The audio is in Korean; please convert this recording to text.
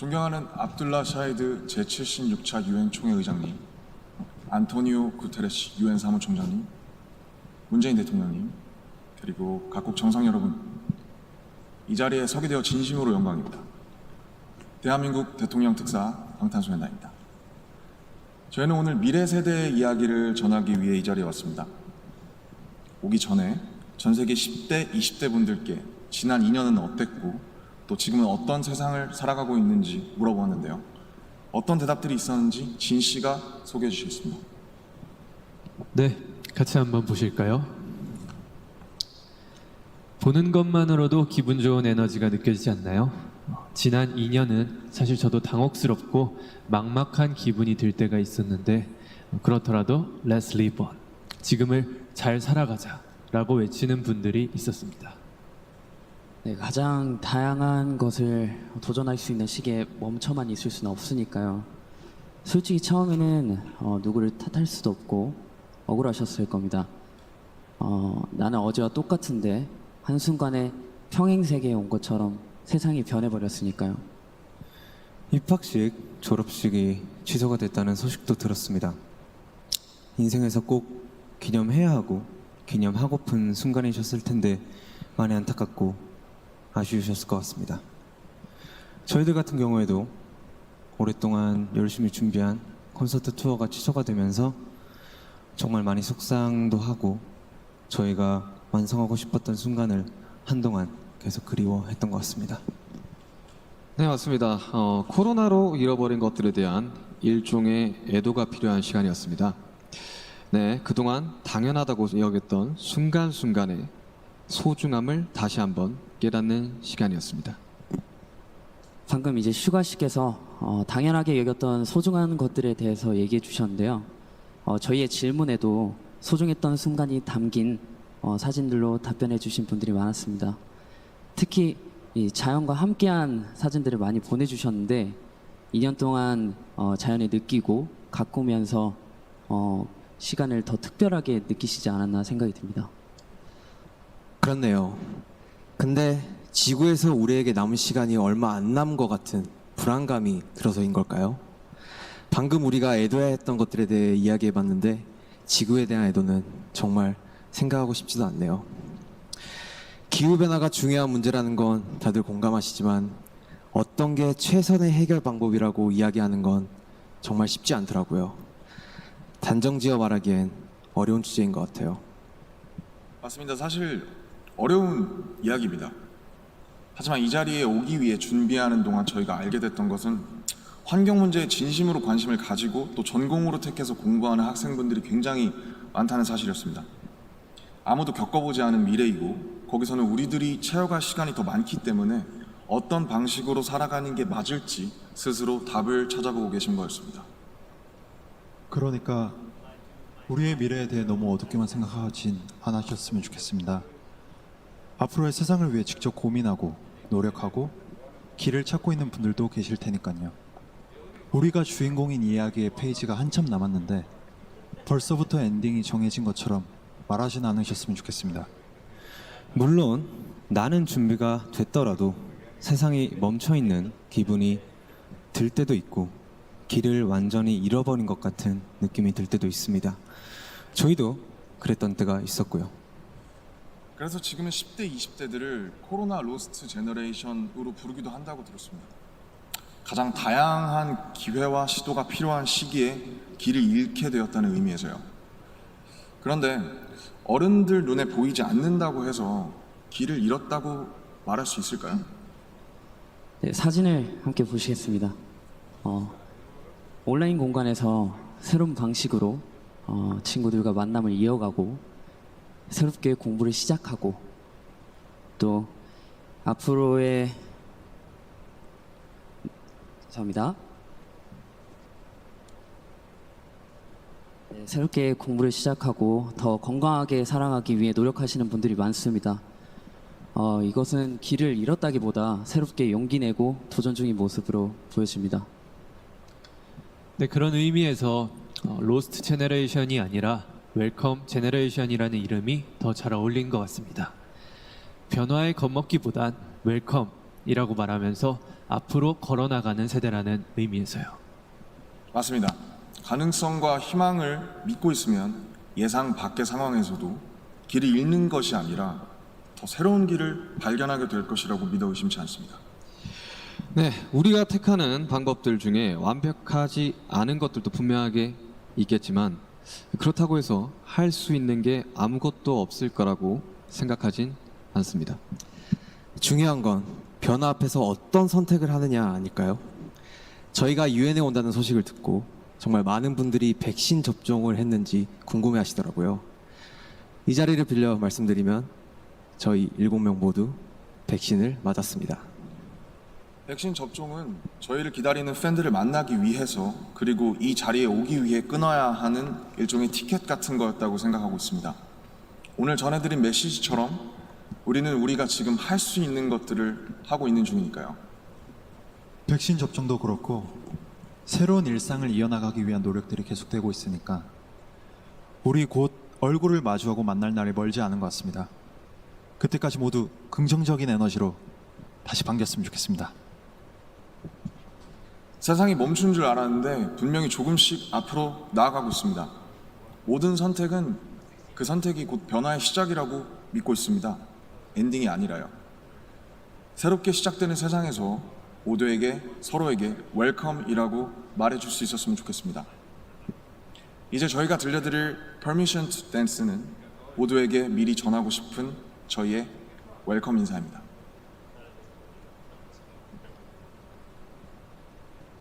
존경하는 압둘라 샤히드 제76차 유엔 총회 의장님, 안토니오 구테레시 유엔 사무총장님, 문재인 대통령님, 그리고 각국 정상 여러분, 이 자리에 서게 되어 진심으로 영광입니다. 대한민국 대통령 특사 방탄소년단입니다. 저희는 오늘 미래 세대의 이야기를 전하기 위해 이 자리에 왔습니다. 오기 전에 전 세계 10대, 20대 분들께 지난 2년은 어땠고 또 지금은 어떤 세상을 살아가고 있는지 물어보았는데요. 어떤 대답들이 있었는지 진 씨가 소개해 주시겠습니다. 네, 같이 한번 보실까요? 보는 것만으로도 기분 좋은 에너지가 느껴지지 않나요? 지난 2년은 사실 저도 당혹스럽고 막막한 기분이 들 때가 있었는데 그렇더라도 Let's live on, 지금을 잘 살아가자 라고 외치는 분들이 있었습니다. 네, 가장 다양한 것을 도전할 수 있는 시기에 멈춰만 있을 수는 없으니까요. 솔직히 처음에는 누구를 탓할 수도 없고 억울하셨을 겁니다. 나는 어제와 똑같은데 한순간에 평행세계에 온 것처럼 세상이 변해버렸으니까요. 입학식, 졸업식이 취소가 됐다는 소식도 들었습니다. 인생에서 꼭 기념해야 하고 기념하고픈 순간이셨을 텐데 많이 안타깝고 아쉬우셨을 것 같습니다. 저희들 같은 경우에도 오랫동안 열심히 준비한 콘서트 투어가 취소가 되면서 정말 많이 속상도 하고 저희가 완성하고 싶었던 순간을 한동안 계속 그리워했던 것 같습니다. 네, 맞습니다. 코로나로 잃어버린 것들에 대한 일종의 애도가 필요한 시간이었습니다. 네, 그동안 당연하다고 여겼던 순간순간의 소중함을 다시 한번 깨닫는 시간이었습니다. 방금 이제 슈가 씨께서 당연하게 여겼던 소중한 것들에 대해서 얘기해 주셨는데요. 저희의 질문에도 소중했던 순간이 담긴 사진들로 답변해 주신 분들이 많았습니다. 특히 이 자연과 함께한 사진들을 많이 보내주셨는데 2년 동안 자연을 느끼고 가꾸면서 시간을 더 특별하게 느끼시지 않았나 생각이 듭니다. 그렇네요. 근데 지구에서 우리에게 남은 시간이 얼마 안 남은 것 같은 불안감이 들어서인 걸까요? 방금 우리가 애도해야 했던 것들에 대해 이야기해봤는데 지구에 대한 애도는 정말 생각하고 싶지도 않네요. 기후변화가 중요한 문제라는 건 다들 공감하시지만 어떤 게 최선의 해결 방법이라고 이야기하는 건 정말 쉽지 않더라고요. 단정지어 말하기엔 어려운 주제인 것 같아요. 맞습니다. 사실 어려운 이야기입니다. 하지만 이 자리에 오기 위해 준비하는 동안 저희가 알게 됐던 것은 환경 문제에 진심으로 관심을 가지고 또 전공으로 택해서 공부하는 학생분들이 굉장히 많다는 사실이었습니다. 아무도 겪어보지 않은 미래이고 거기서는 우리들이 채워갈 시간이 더 많기 때문에 어떤 방식으로 살아가는 게 맞을지 스스로 답을 찾아보고 계신 거였습니다. 그러니까 우리의 미래에 대해 너무 어둡게만 생각하진 않으셨으면 좋겠습니다. 앞으로의 세상을 위해 직접 고민하고 노력하고 길을 찾고 있는 분들도 계실 테니까요. 우리가 주인공인 이야기의 페이지가 한참 남았는데 벌써부터 엔딩이 정해진 것처럼 말하진 않으셨으면 좋겠습니다. 물론 나는 준비가 됐더라도 세상이 멈춰있는 기분이 들 때도 있고 길을 완전히 잃어버린 것 같은 느낌이 들 때도 있습니다. 저희도 그랬던 때가 있었고요. 그래서 지금은 10대, 20대들을 코로나 로스트 제너레이션으로 부르기도 한다고 들었습니다. 가장 다양한 기회와 시도가 필요한 시기에 길을 잃게 되었다는 의미에서요. 그런데 어른들 눈에 보이지 않는다고 해서 길을 잃었다고 말할 수 있을까요? 네, 사진을 함께 보시겠습니다. 온라인 공간에서 새로운 방식으로 친구들과 만남을 이어가고 새롭게 공부를 시작하고 또 앞으로의 죄송합니다. 네, 새롭게 공부를 시작하고 더 건강하게 살아가기 위해 노력하시는 분들이 많습니다. 이것은 길을 잃었다기보다 새롭게 용기 내고 도전 중인 모습으로 보여집니다. 네, 그런 의미에서 로스트 제너레이션이 아니라 웰컴 제너레이션이라는 이름이 더 잘 어울린 것 같습니다. 변화에 겁먹기보단 웰컴, 이라고 말하면서 앞으로 걸어나가는 세대라는 의미에서요. 맞습니다. 가능성과 희망을 믿고 있으면 예상 밖의 상황에서도 길을 잃는 것이 아니라 더 새로운 길을 발견하게 될 것이라고 믿어 의심치 않습니다. 네, 우리가 택하는 방법들 중에 완벽하지 않은 것들도 분명하게 있겠지만 그렇다고 해서 할 수 있는 게 아무것도 없을 거라고 생각하진 않습니다. 중요한 건 변화 앞에서 어떤 선택을 하느냐 아닐까요? 저희가 유엔에 온다는 소식을 듣고 정말 많은 분들이 백신 접종을 했는지 궁금해 하시더라고요. 이 자리를 빌려 말씀드리면 저희 7명 모두 백신을 맞았습니다. 백신 접종은 저희를 기다리는 팬들을 만나기 위해서 그리고 이 자리에 오기 위해 끊어야 하는 일종의 티켓 같은 거였다고 생각하고 있습니다. 오늘 전해드린 메시지처럼 우리는 우리가 지금 할 수 있는 것들을 하고 있는 중이니까요. 백신 접종도 그렇고 새로운 일상을 이어나가기 위한 노력들이 계속되고 있으니까 우리 곧 얼굴을 마주하고 만날 날이 멀지 않은 것 같습니다. 그때까지 모두 긍정적인 에너지로 다시 반겼으면 좋겠습니다. 세상이 멈춘 줄 알았는데 분명히 조금씩 앞으로 나아가고 있습니다. 모든 선택은 그 선택이 곧 변화의 시작이라고 믿고 있습니다. 엔딩이 아니라요. 새롭게 시작되는 세상에서 모두에게 서로에게 웰컴이라고 말해줄 수 있었으면 좋겠습니다. 이제 저희가 들려드릴 Permission to Dance는 모두에게 미리 전하고 싶은 저희의 웰컴 인사입니다.